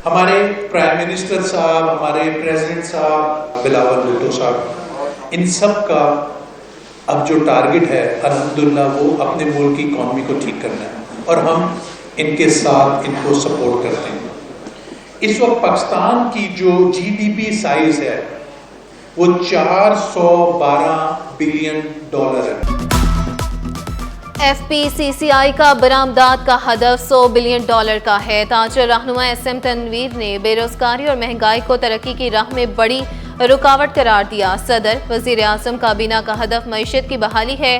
हमारे prime minister साहब, हमारे प्रेसिडेंट साहब बिलावल भुट्टो साहब, इन सब का अब जो टारगेट है अल्हम्दुलिल्लाह वो अपने मुल्क की इकॉनमी को ठीक करना है और हम इनके साथ इनको सपोर्ट करते हैं। इस वक्त पाकिस्तान की जो जीडीपी साइज है वो 412 बिलियन डॉलर है। FPCCI का बरामदात का हदफ 100 बिलियन डॉलर का है। ताजर रहनुमा SM तनवीर ने बेरोजगारी और महंगाई को तरक्की की राह में बड़ी रुकावट करार दिया। सदर वजीर आजम काबीना का हदफ मईशत की बहाली है।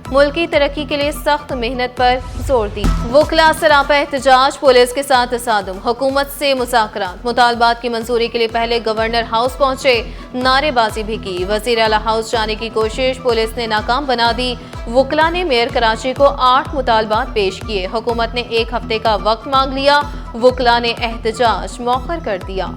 मुल्क की तरक्की के लिए सख्त मेहनत पर जोर दी। वकला सरापा एहतजाज, पुलिस के साथ तसादुम, हुकूमत से मुज़ाकरात, मुतालबात की मंजूरी के लिए पहले गवर्नर हाउस पहुंचे, नारेबाजी भी की। वजीर आला हाउस जाने की कोशिश पुलिस ने नाकाम बना दी। वकला ने मेयर कराची को 8 मुतालबात पेश किए। हुकूमत ने 1 हफ्ते का वक्त मांग लिया। वकला ने एहतजाज मौखर कर दिया।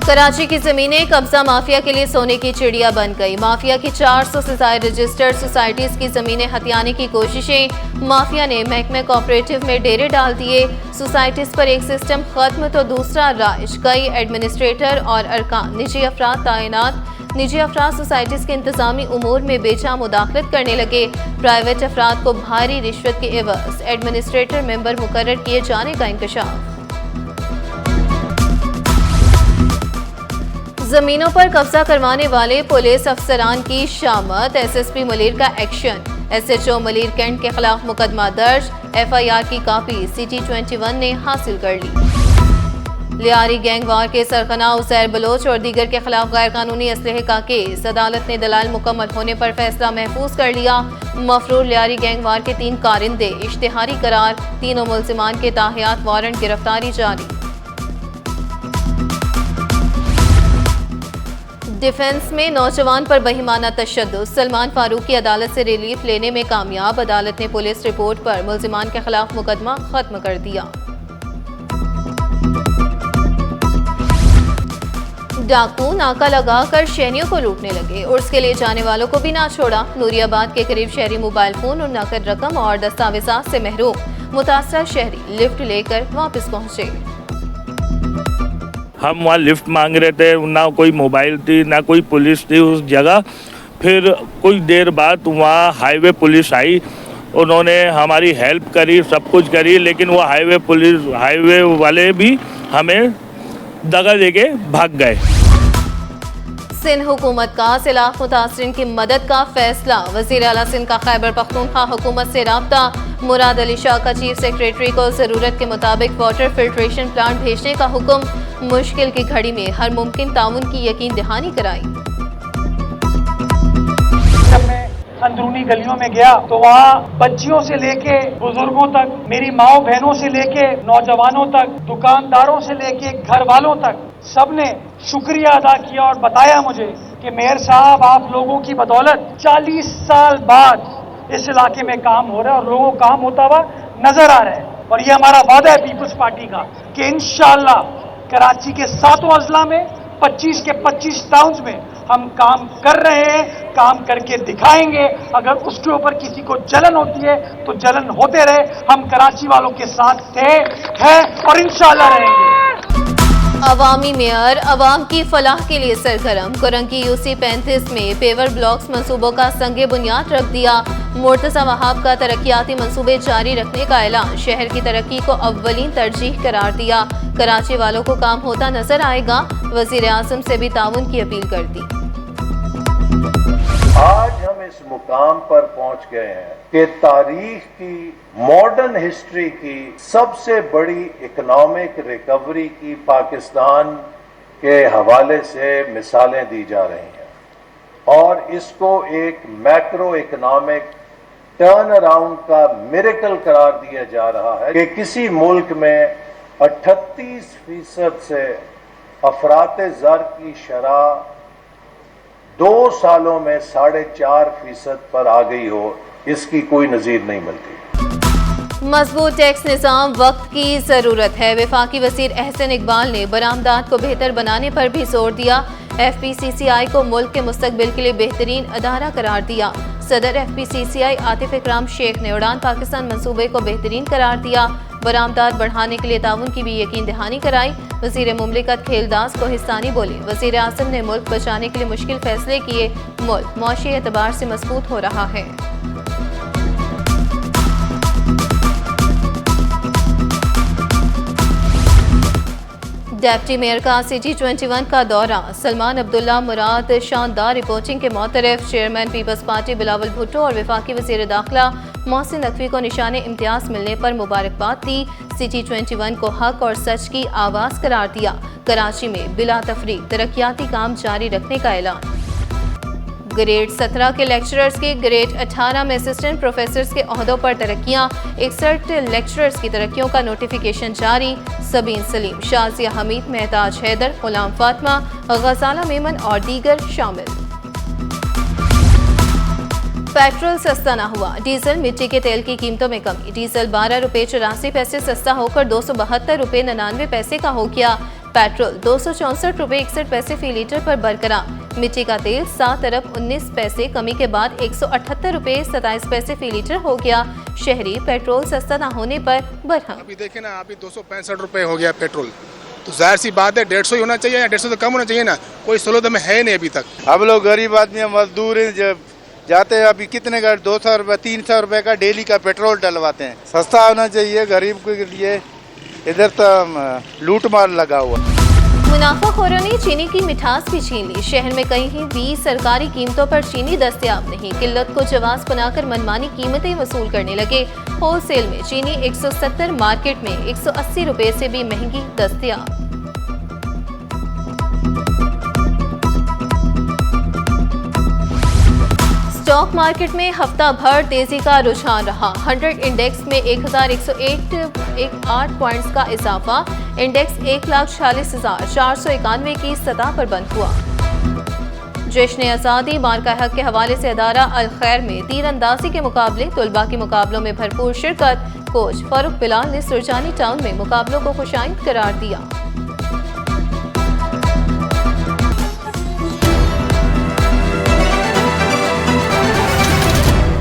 कराची की जमीनें कब्जा माफिया के लिए सोने की चिड़िया बन गई। माफिया की 400 से ज्यादा रजिस्टर्ड सोसाइटीज की जमीनें हथियाने की कोशिशें। माफिया ने महकमे कोऑपरेटिव में डेरे डाल दिए। सोसाइटीज पर एक सिस्टम खत्म तो दूसरा राइज। कई एडमिनिस्ट्रेटर और अरकान निजी अफराद तैनात। निजी अफराद सोसाइटीज के इंतजामी उमूर में बेजा मुदाखलत करने लगे। प्राइवेट अफराद को भारी रिश्वत के एवज एडमिनिस्ट्रेटर मेंबर मुकर्रर किए जाने का इंकशाफ। जमीनों पर कब्जा करवाने वाले पुलिस अफसरान की शामत। SSP मलिर का एक्शन। SHO मलिर कैंट के खिलाफ मुकदमा दर्ज। FIR की कापी CT21 ने हासिल कर ली। लियारी गैंगवार के सरगना उजैर बलोच और दीगर के खिलाफ गैर कानूनी असलहे का केस। अदालत ने दलाल मुकम्मल होने पर फैसला महफूज कर लिया। मफरूर लियारी गैंगवार के 3 कारिंदे इश्तिहारी करार। तीनों मुल्जिमान के ताहियात वारंट गिरफ्तारी जारी। डिफेंस में नौजवान पर बेईमाना तशद्दुद। सलमान फारूक की अदालत से रिलीफ लेने में कामयाब। अदालत ने पुलिस रिपोर्ट पर मुल्जिमान के खिलाफ मुकदमा खत्म कर दिया। डाकू नाका लगाकर शहरियों को लूटने लगे। उर्स के लिए जाने वालों को भी ना छोड़ा। नूरियाबाद के करीब शहरी मोबाइल फोन और नकद रकम और दस्तावेजात से महरूम। मुतासरा शहरी लिफ्ट लेकर वापस पहुंचे। हम वहाँ लिफ्ट मांग रहे थे, ना कोई मोबाइल थी ना कोई पुलिस थी उस जगह। फिर कुछ देर बाद वहाँ हाईवे पुलिस आई, उन्होंने हमारी हेल्प करी, सब कुछ करी, लेकिन वो हाईवे वाले भी हमें दगा देके भाग गए। सिंध हुकूमत का सिलाख मुतासरीन की मदद का फैसला। वज़ीर आला सिंध का खैबर पख्तूनख्वा हुकूमत से राब्ता। मुराद अली शाह का चीफ सेक्रेटरी को जरूरत के मुताबिक वाटर फिल्ट्रेशन प्लांट भेजने का हुक्म। मुश्किल की घड़ी में हर मुमकिन ताउन की यकीन दहानी कराई। जब मैं अंदरूनी गलियों में गया तो वहाँ बच्चियों से लेके बुजुर्गों तक, मेरी माओ बहनों से लेके नौजवानों तक, दुकानदारों से लेके घर वालों तक सबने शुक्रिया अदा किया और बताया मुझे कि मेयर साहब आप लोगों की बदौलत 40 साल बाद इस इलाके में काम हो रहा है और लोगों को काम होता हुआ नजर आ रहा है। और ये हमारा वादा है पीपल्स पार्टी का कि इंशाअल्लाह कराची के 7 अजला में 25 के 25 टाउन्स में हम काम कर रहे हैं, काम करके दिखाएंगे। अगर उसके ऊपर किसी को जलन होती है तो जलन होते रहे। हम कराची वालों के साथ थे, हैं और इंशाअल्लाह रहेंगे। अवामी मेयर अवाम की फलाह के लिए सरगर्म। कुरंकी UC 35 में पेवर ब्लॉक्स मंसूबों का संगे बुनियाद रख दिया। मुर्तजा वहाब का तरक्याती मंसूबे जारी रखने का ऐलान। शहर की तरक्की को अव्वलीन तरजीह करार दिया। कराची वालों को काम होता नजर आएगा। वजीर आजम से भी ताउन की अपील कर दी। आज हम इस मुकाम पर पहुंच गए हैं कि तारीख की, मॉडर्न हिस्ट्री की सबसे बड़ी इकोनॉमिक रिकवरी की पाकिस्तान के हवाले से मिसालें दी जा रही हैं और इसको एक मैक्रो इकोनॉमिक टर्न अराउंड का मिरेकल करार दिया जा रहा है कि किसी मुल्क में 38% से अफराते ज़र की शरह 2 सालों में 4.5% पर आ गई हो, इसकी कोई नज़ीर नहीं मिलती। मजबूत टैक्स निज़ाम वक्त की ज़रूरत है। वफाकी वज़ीर अहसन इकबाल ने बरामदात को बेहतर बनाने पर भी जोर दिया। FPCCI को मुल्क के मुस्तकबिल के लिए बेहतरीन अदारा करार दिया। सदर FPCCI आतिफ इकराम शेख ने उड़ान पाकिस्तान मंसूबे को बेहतरीन करार दिया। बरामदात बढ़ाने के लिए ताउन की भी यकीन दहानी कराई। वजीर मुमलिकत खेलदास कोहिस्तानी बोले, वजीर आज़म ने मुल्क बचाने के लिए मुश्किल फैसले किए। मुल्क मौशी एतबार से मजबूत हो रहा है। डिप्टी मेयर का CG21 का दौरा। सलमान अब्दुल्ला मुराद शानदार रिपोर्टिंग के मोतरफ। चेयरमैन पीपल्स पार्टी बिलावल भुट्टो और वफाकी वज़ीर दाखिला मोहसिन नकवी को निशाने इम्तियाज मिलने पर मुबारकबाद दी। CG21 को हक और सच की आवाज़ करार दिया। कराची में बिला तफरीक तरक्याती काम जारी रखने का ऐलान। ग्रेड 17 के लेक्चरर्स के ग्रेड 18 में असिस्टेंट प्रोफेसर्स के ओहदों पर तरक्कियां। 61 लेक्चरर्स की तरक्कियों का नोटिफिकेशन जारी। सबीन सलीम, शाजिया हमीद, मेहताज हैदर, गुलाम फातिमा, गजाला मेमन और दीगर शामिल। पेट्रोल सस्ता न हुआ। डीजल मिट्टी के तेल की कीमतों में कमी। डीजल 12 रुपये 84 पैसे सस्ता होकर 272 रुपये 99 पैसे का हो गया। पेट्रोल 264 रुपये 61 पैसे फी लीटर पर बरकरार। मिट्टी का तेल 7 अरब 19 पैसे कमी के बाद 178 रुपये 27 पैसे फी लीटर हो गया। शहरी पेट्रोल सस्ता न होने पर बरहम। अभी देखें ना, अभी 265 रुपये हो गया पेट्रोल, तो जाहिर सी बात है 150 ही होना चाहिए या 150 से कम होना चाहिए ना। कोई सहूलत में है नहीं अभी तक। हम लोग गरीब आदमी मजदूर हैं, जब जाते हैं अभी कितने का 200 रुपये 300 रुपये का डेली का पेट्रोल डलवाते हैं। सस्ता होना चाहिए गरीब के लिए। इधर तो लूट मार लगा हुआ। मुनाफाखोरों ने चीनी की मिठास भी छीन ली। शहर में कहीं भी सरकारी कीमतों पर चीनी दस्तयाब नहीं। किल्लत को जवाज बनाकर मनमानी कीमतें वसूल करने लगे। होलसेल में चीनी 170, मार्केट में 180 रुपये से भी महंगी दस्तयाब। स्टॉक मार्केट में हफ्ता भर तेजी का रुझान रहा। 100 इंडेक्स में 1108 पॉइंट्स का इजाफा। इंडेक्स 1,46,491 की सतह पर बंद हुआ। जश्न आज़ादी मार्का हक के हवाले से अदारा अल खैर में तीरंदाजी के मुकाबले, तुलबा के मुकाबलों में भरपूर शिरकत। कोच फारूक बिलाल ने सुरजानी टाउन में मुकाबलों को खुशाइंद करार दिया।